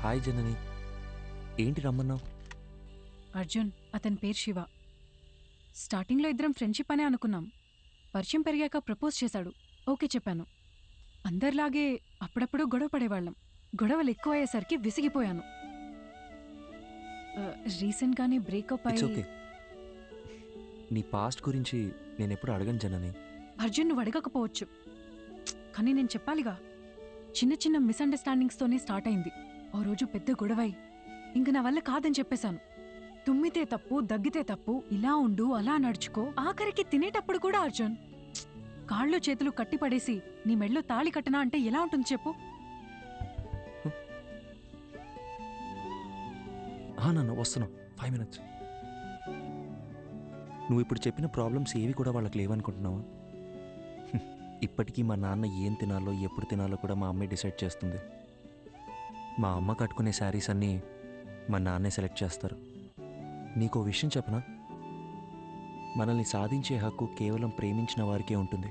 Hi జనని, ఏంటి రమ్మన్నావు? అర్జున్, అతని పేరు శివ. స్టార్టింగ్లో ఇద్దరం ఫ్రెండ్షిప్ అనే అనుకున్నాం. పరిచయం పెరిగాక ప్రపోజ్ చేశాడు. ఓకే చెప్పాను. అందరిలాగే అప్పుడప్పుడు గొడవ పడేవాళ్ళం. గొడవలు ఎక్కువయ్యేసరికి విసిగిపోయాను. రీసెంట్గానే బ్రేకప్ ఇట్స్ అయి. ఓకే. నీ పాస్ట్ గురించి నేను ఎప్పుడు అడగను జనని. అర్జున్, నువ్వు అడగకపోవచ్చు, కానీ నేను చెప్పాలిగా. చిన్న చిన్న మిస్అండర్స్టాండింగ్స్తోనే స్టార్ట్ అయింది. ఓ రోజు పెద్ద గొడవై ఇంక నా వల్ల కాదని చెప్పేశాను. తుమ్మితే తప్పు, దగ్గితే తప్పు, ఇలా ఉండు, అలా నడుచుకో, ఆఖరికి తినేటప్పుడు కూడా అర్జున్ కాళ్ళు చేతులు కట్టిపడేసి నీ మెళ్ళో తాళి కట్టనా అంటే ఎలా ఉంటుంది చెప్పు? నాన్న వస్తున్నావు, 5 minutes. నువ్వు ఇప్పుడు చెప్పిన ప్రాబ్లమ్స్ ఏవి కూడా వాళ్ళకి లేవనుకుంటున్నావా? ఇప్పటికీ మా నాన్న ఏం తినాలో ఎప్పుడు తినాలో కూడా మా అమ్మే డిసైడ్ చేస్తుంది. మా అమ్మ కట్టుకునే శారీస్ అన్నీ మా నాన్నే సెలెక్ట్ చేస్తారు. నీకో విషయం చెప్పనా? మనల్ని సాధించే హక్కు కేవలం ప్రేమించిన వారికే ఉంటుంది.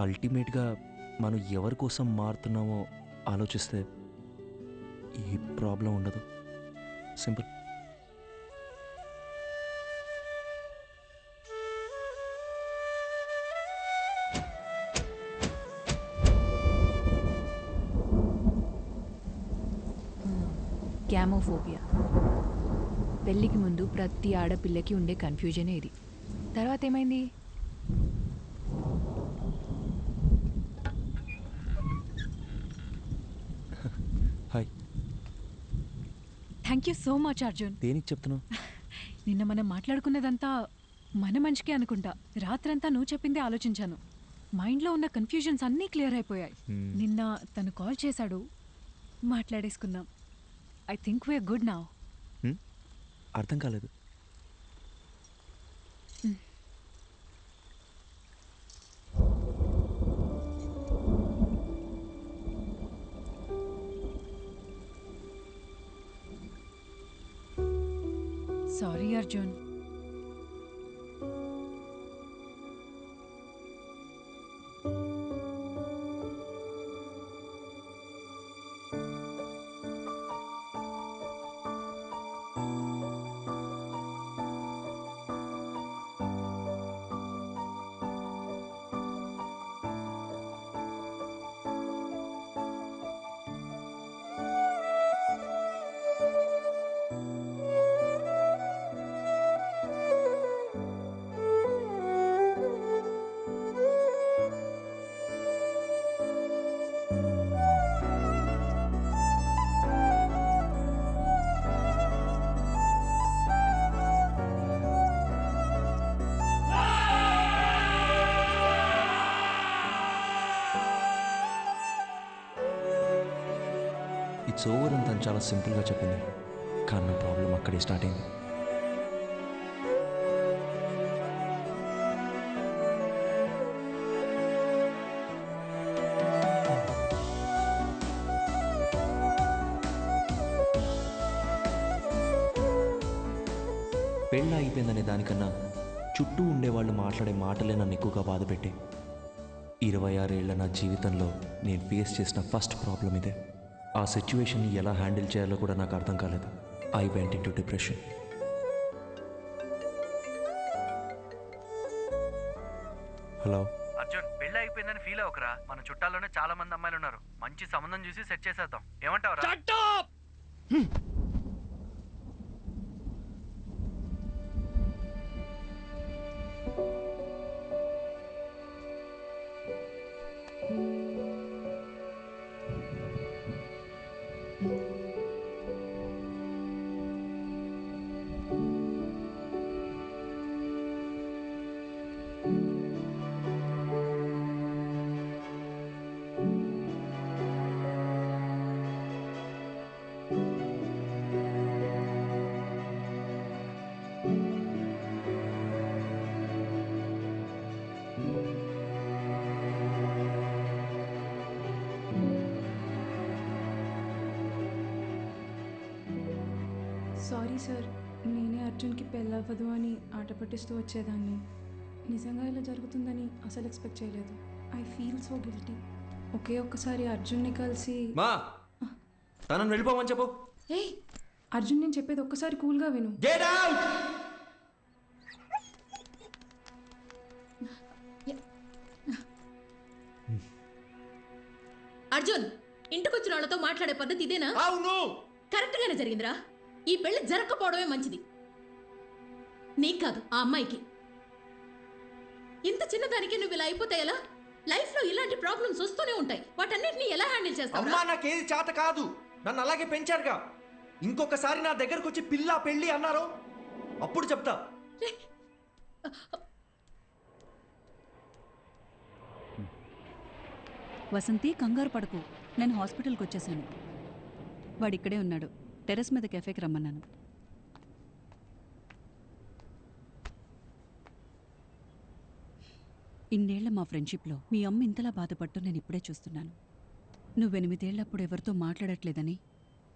అల్టిమేట్గా మనం ఎవరి కోసం మారుతున్నామో ఆలోచిస్తే ఏ ప్రాబ్లం ఉండదు. సింపుల్. గ్యామోఫోబియా. పెళ్ళికి ముందు ప్రతి ఆడపిల్లకి ఉండే కన్ఫ్యూజనే ఇది. తర్వాత ఏమైంది? Hi. Thank you so much Arjun. దేనికి చెప్తున్నావు? నిన్న మనం మాట్లాడుకున్నదంతా మన మంచికే అనుకుంటా. రాత్రంతా నువ్వు చెప్పిందే ఆలోచించాను. మైండ్లో ఉన్న కన్ఫ్యూజన్స్ అన్నీ క్లియర్ అయిపోయాయి. నిన్న తను కాల్ చేశాడు, మాట్లాడేసుకున్నాం. I think we are good now. అర్థం కాలేదు. సారీ అర్జున్. ఇట్స్ ఓవర్ అని తను చాలా సింపుల్గా చెప్పింది, కానీ నా ప్రాబ్లం అక్కడే స్టార్ట్ అయింది. పెళ్ళి అయిపోయిందనే దానికన్నా చుట్టూ ఉండేవాళ్ళు మాట్లాడే మాటలే నన్ను ఎక్కువగా బాధపెట్టే. 26 ఏళ్ల నా జీవితంలో నేను ఫేస్ చేసిన ఫస్ట్ ప్రాబ్లం ఇదే. ఆ సిచ్యువేషన్ని ఎలా హ్యాండిల్ చేయాలో కూడా నాకు అర్థం కాలేదు. I went into depression. Hello Arjun, పెళ్లి అయిపోయిందని ఫీల్ అవ్వకరా. మన చుట్టాల్లోనే చాలా మంది అమ్మాయిలు ఉన్నారు. మంచి సంబంధం చూసి సెట్ చేసేద్దాం. ఏమంటావురా? సారీ సార్, నేనే అర్జున్కి పెళ్ళవ్వదు అని ఆట పట్టిస్తూ వచ్చేదాన్ని. నిజంగా ఇలా జరుగుతుందని అసలు ఎక్స్పెక్ట్ చేయలేదు. I feel so guilty. ఒకే ఒక్కసారి అర్జున్ని కలిసి మా తనని వెళ్ళిపోమని చెప్పు. ఏయ్ అర్జున్, నేను చెప్పేది ఒక్కసారి కూల్గా విను. Get out. అర్జున్, ఇంటికొచ్చిన వాళ్ళతో మాట్లాడే పద్ధతి ఇదేనా? అవును. కరెక్ట్ గానే జరిగిందిరా. ఈ పెళ్లి జరగకపోవడమే మంచిది. నీకు కాదు, ఆ అమ్మాయికి. ఇంత చిన్నదానికి నువ్వు ఇలా అయిపోతే ఎలా? లైఫ్ లో ఇలాంటి ప్రాబ్లమ్స్ వస్తూనే ఉంటాయి. వాటన్నిటిని ఎలా హ్యాండిల్ చేస్తావు? అమ్మా, నాకేది చేత కాదు. నన్ను అలాగే పెంచారుగా. ఇంకొకసారి నా దగ్గరకు వచ్చి పిల్ల పెళ్ళి అన్నారో అప్పుడు చెప్తా. వసంతి, కంగారు పడకు. నేను హాస్పిటల్కి వచ్చేసాను. వాడు ఇక్కడే ఉన్నాడు. టెర్రస్ మీద కెఫేకి రమ్మన్నాను. ఇన్నేళ్ల మా ఫ్రెండ్షిప్లో మీ అమ్మ ఇంతలా బాధపడ్డం నేను ఇప్పుడే చూస్తున్నాను. నువ్వు 8 ఏళ్లప్పుడు ఎవరితో మాట్లాడట్లేదని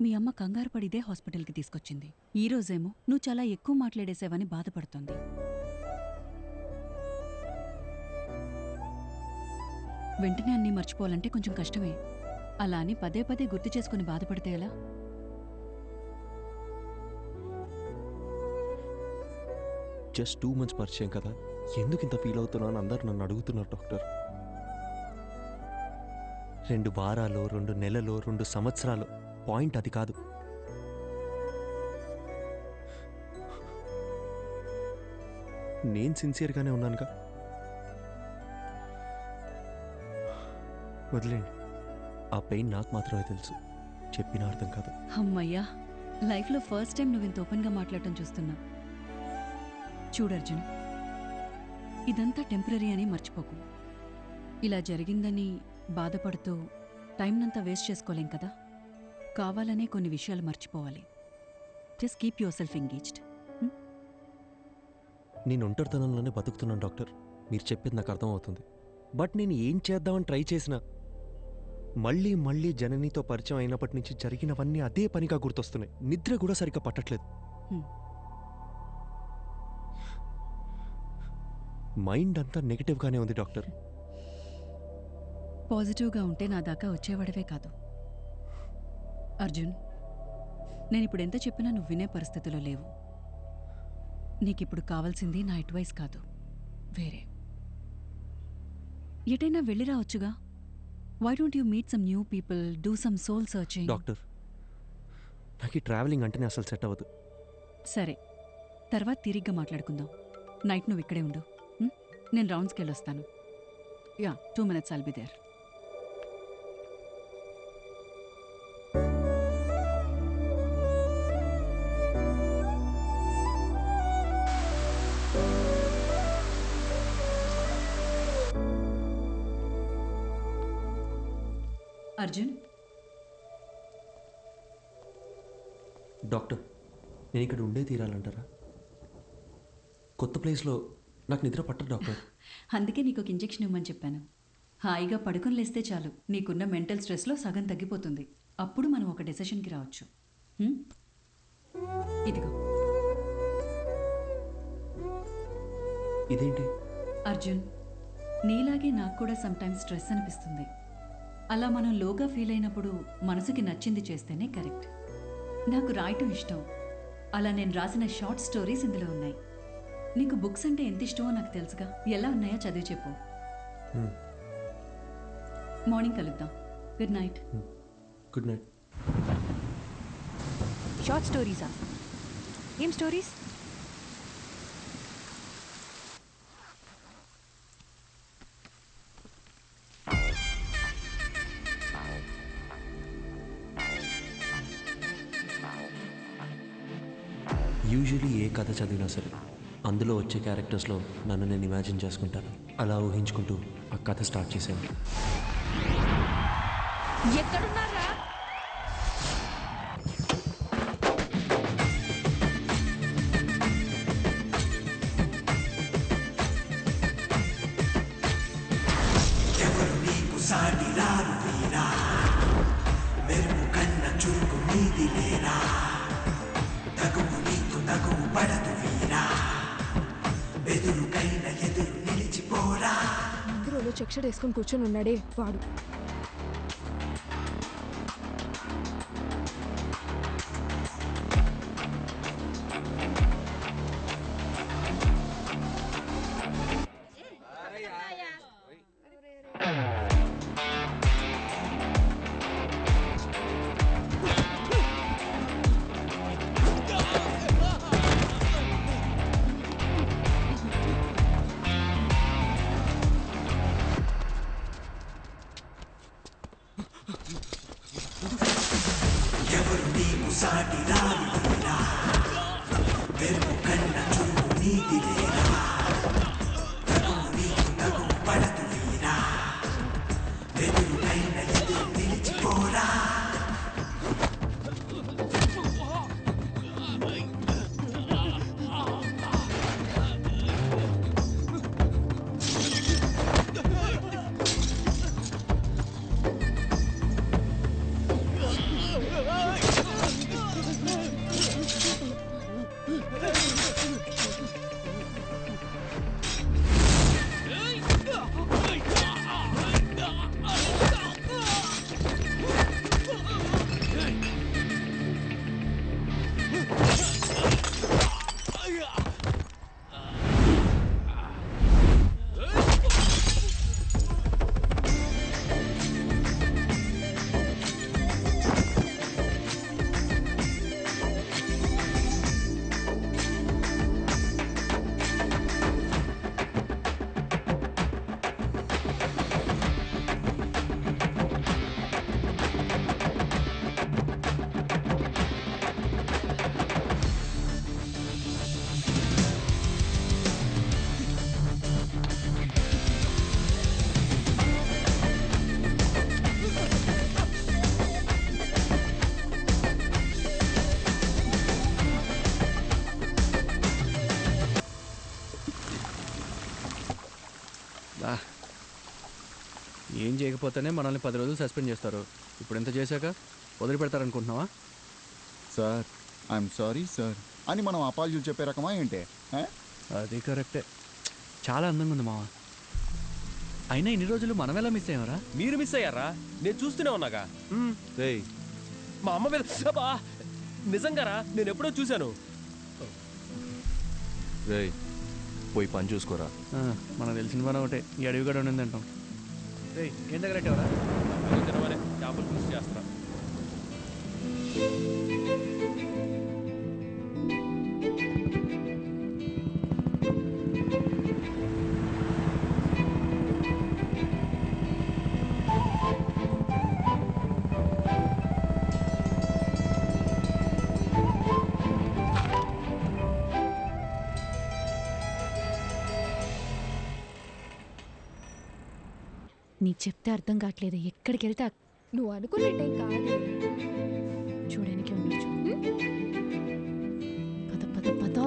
మీ అమ్మ కంగారు పడిదే హాస్పిటల్కి తీసుకొచ్చింది. ఈ రోజేమో నువ్వు చాలా ఎక్కువ మాట్లాడేసావని బాధపడుతోంది. వెంటనే అన్నీ మర్చిపోవాలంటే కొంచెం కష్టమే. అలా అని పదే పదే గుర్తు చేసుకుని బాధపడితే ఎలా? జస్ట్ 2 months పరిచయం కదా, ఎందుకు ఇంత ఫీల్ అవుతున్నాను అందరు నన్ను అడుగుతున్నారు డాక్టర్. 2 వారాలు, 2 నెలలు, 2 సంవత్సరాలు, పాయింట్ అది కాదు. నేను సిన్సియర్గానే ఉన్నానుగా. వదిలేండి. ఆ పెయిన్ నాకు మాత్రమే తెలుసు, చెప్పిన అర్థం కాదు. అమ్మయ్యా, లైఫ్లో ఫస్ట్ టైం నువ్వు ఇంత ఓపెన్గా మాట్లాడటం చూస్తున్నా. చూడర్జున్, ఇదంతా టెంపరీ అని మర్చిపోకు. ఇలా జరిగిందని బాధపడుతూ టైంనంతా వేస్ట్ చేసుకోలేం కదా. కావాలనే కొన్ని విషయాలు మర్చిపోవాలి. Just keep your self engaged. నేను ఒంటరితనంలోనే బతుకుతున్నాను డాక్టర్. మీరు చెప్పేది నాకు అర్థమవుతుంది. బట్ నేను ఏం చేద్దామని ట్రై చేసినా మళ్ళీ మళ్ళీ జననితో పరిచయం అయినప్పటి నుంచి జరిగినవన్నీ అదే పనిగా గుర్తొస్తున్నాయి. నిద్ర కూడా సరిగ్గా పట్టట్లేదు. మైండ్ అంతా నెగిటివ్గానే ఉంది డాక్టర్. పాజిటివ్గా ఉంటే నా దాకా వచ్చేవాడవే కాదు. అర్జున్, నేను ఇప్పుడు ఎంత చెప్పినా నువ్వు వినే పరిస్థితిలో లేవు. నీకిప్పుడు కావాల్సింది నా అడ్వైస్ కాదు, వేరే. ఎటైనా వెళ్ళి రావచ్చుగా. Why don't you meet some new people, do some soul searching? Doctor, నాకు ఈ ట్రావెలింగ్ అంటేనే అసలు సెట్ అవ్వదు. సరే, తర్వాత తిరిగ్గా మాట్లాడుకుందాం. నైట్ నువ్వు ఇక్కడే ఉండు. నేను రౌండ్స్కి వెళ్ళొస్తాను. Yeah, 2 minutes I'll be there. Arjun, doctor, నేను ఇక్కడ ఉండే తీరాలంటారా? కొత్త ప్లేస్లో నాకు నిద్ర పట్టదు డాక్టర్. అందుకే నీకు ఒక ఇంజెక్షన్ ఇవ్వమని చెప్పాను. హాయిగా పడుకొని లేస్తే చాలు, నీకున్న మెంటల్ స్ట్రెస్లో సగం తగ్గిపోతుంది. అప్పుడు మనం ఒక డెసిషన్కి రావచ్చు. ఇదిగో. ఇదేంటి? అర్జున్, నీలాగే నాకు కూడా సమ్టైమ్స్ స్ట్రెస్ అనిపిస్తుంది. అలా మనం లోగా ఫీల్ అయినప్పుడు మనసుకి నచ్చింది చేస్తేనే కరెక్ట్. నాకు రాయటం ఇష్టం. అలా నేను రాసిన షార్ట్ స్టోరీస్ ఇందులో ఉన్నాయి. నీకు బుక్స్ అంటే ఎంత ఇష్టమో నాకు తెలుసుగా. ఎలా ఉన్నాయో చదివి చెప్పు. మార్నింగ్ కలుద్దాం. Good night. Good night. Short స్టోరీసా? ఏం స్టోరీస్? యూజువలీ ఏ కథ చదివినా సరే అందులో వచ్చే క్యారెక్టర్స్లో నన్ను నేను ఇమాజిన్ చేసుకుంటాను. అలా ఊహించుకుంటూ ఆ కథ స్టార్ట్ చేశాను. ఎక్కడున్నారా? ఎవరు నీకు సాటి రారు వీరా, మెరుపు కన్న చురుకు నీది లేరా, తగువు నీకు తగువు పడదు వీరా, బెదురుకైన ఎదురు నిలిచిపోరా. ఇందులో చెక్ష వేసుకొని కూర్చొని ఉన్నాడే వాడు. సాటి రాను వీరా మెరుపు కన్న చూపు నీది లేరా తగువు నీకు తగువు పడదు వీరా వెదురునైన ఎదురు నిలిచిపోరా ఏం చేయకపోతేనే మనల్ని 10 రోజులు సస్పెండ్ చేస్తారు. ఇప్పుడు ఎంత చేశాక వదిలిపెడతారనుకుంటున్నావా? సార్ ఐఎమ్ సారీ సార్ అని మనం అపాలజీలు చెప్పే రకమా ఏంటే? అది కరెక్టే. చాలా అందంగా ఉంది మావా. అయినా ఇన్ని రోజులు మనం ఎలా మిస్ అయ్యామరా? మీరు మిస్ అయ్యారా? నేను చూస్తూనే ఉన్నాగా. మా అమ్మ మీద అబ్బా! నిజంగారా నేను ఎప్పుడో చూశాను. పోయి పని చూసుకోరా. మనకు తెలిసిన పని ఒకటే, ఈ అడవి కూడా ఉండింది అంటాం. ఏం దగ్గర పెట్టావరా? తినమనే చేపలు పులుసు చేస్తా. నీకు చెప్తే అర్థం కావట్లేదు. ఎక్కడికి వెళ్తే నువ్వు అనుకున్నట్టేం కాదు. చూడడానికి ఉండొచ్చు. పద పద పద.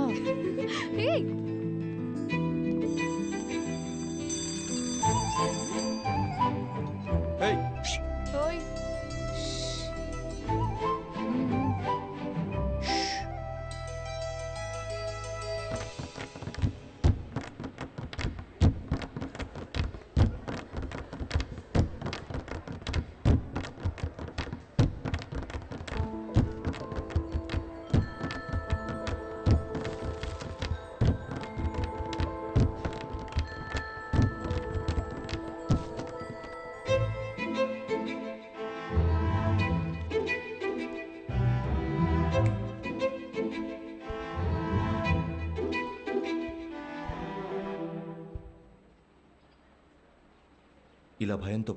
ఇలా భయంతో